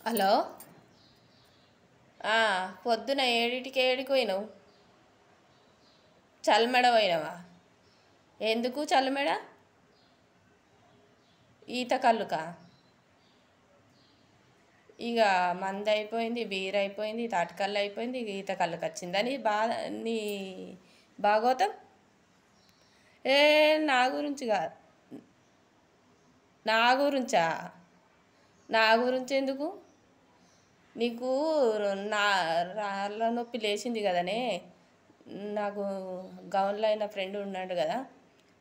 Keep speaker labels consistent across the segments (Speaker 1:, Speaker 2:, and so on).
Speaker 1: Hello. పొద్దున ఏడిటికి ఏడికి పోయినావు? చల్మెడ పోయినావా? ఎందుకు చల్మెడ? ఈత కళ్ళుకా? ఇక మంది అయిపోయింది, బీర్ అయిపోయింది, తాటికల్లు అయిపోయింది, ఇక ఈత కళ్ళుకి వచ్చిందా నీ భాగవతం? ఏ నా గురించి కాదు, నా గురించా? నా గురించి ఎందుకు? నీకు నా రాళ్ళ నొప్పి లేచింది కదనే. నాకు గౌన్లో అయిన ఫ్రెండ్ ఉన్నాడు కదా,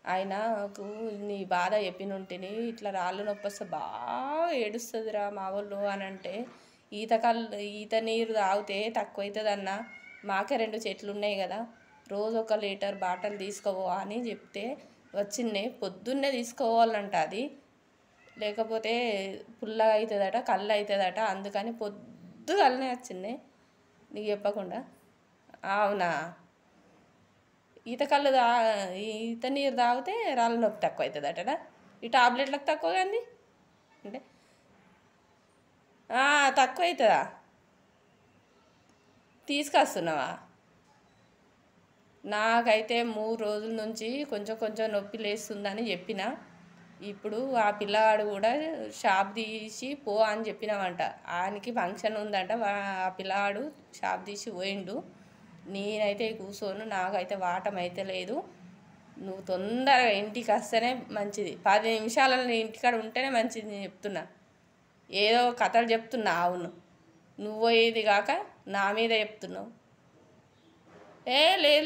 Speaker 1: ఆయనకు నీ బాధ చెప్పినుంటిని. ఇట్లా రాళ్ళ నొప్పి వస్తే బాగా ఏడుస్తుందిరా మా వాళ్ళు అని అంటే, ఈత నీరు తాగితే తక్కువ అవుతుందన్న. మాకే 2 చెట్లు ఉన్నాయి కదా, రోజు 1 లీటర్ బాటిల్ తీసుకోవా అని చెప్తే వచ్చింది. పొద్దున్నే తీసుకోవాలంట అది, లేకపోతే పుల్లగా అవుతుందట, కళ్ళు అవుతుందట. అందుకని పొద్దుగాలనే వచ్చింది నీకు చెప్పకుండా. అవునా? ఈత నీరు తాగితే రాళ్ళ నొప్పి తక్కువ అవుతుందటనా? ఈ టాబ్లెట్లకు తక్కువ కానీ అంటే తక్కువ అవుతుందా? తీసుకొస్తున్నావా? నాకైతే 3 రోజుల నుంచి కొంచెం కొంచెం నొప్పి లేస్తుందని చెప్పిన. ఇప్పుడు ఆ పిల్లవాడు కూడా షాప్ తీసి పో అని చెప్పినామంట. ఆయనకి ఫంక్షన్ ఉందంట, ఆ పిల్లవాడు షాప్ తీసి పోయిండు. నేనైతే కూర్చోను, నాకైతే వాటం అయితే లేదు. నువ్వు తొందరగా ఇంటికి వస్తేనే మంచిది. 10 నిమిషాలలో నీ ఇంటికాడ ఉంటేనే మంచిది. నేను చెప్తున్నా, ఏదో కథలు చెప్తున్నా. అవును, నువ్వు ఏది కాక నా మీద చెప్తున్నావు.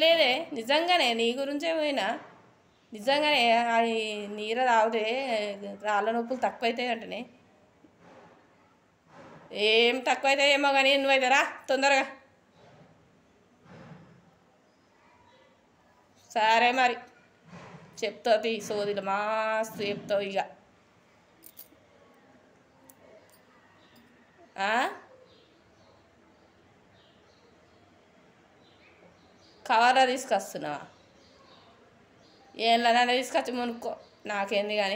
Speaker 1: లేదే, నిజంగానే నీ గురించే పోయినా. నిజంగానే అది నీరు తాగితే రాళ్ళ నొప్పులు తక్కువ అవుతాయి అంటనే. ఏం తక్కువ అవుతాయి ఏమో కానీ నువ్వైతే రా తొందరగా. సరే మరి, చెప్తావు సోదిలు మస్తు చెప్తావు ఇక. కవర్లో తీసుకొస్తున్నావా? ఏళ్ళనైనా తీసుకొచ్చి మునుక్కో, నాకేంది కానీ.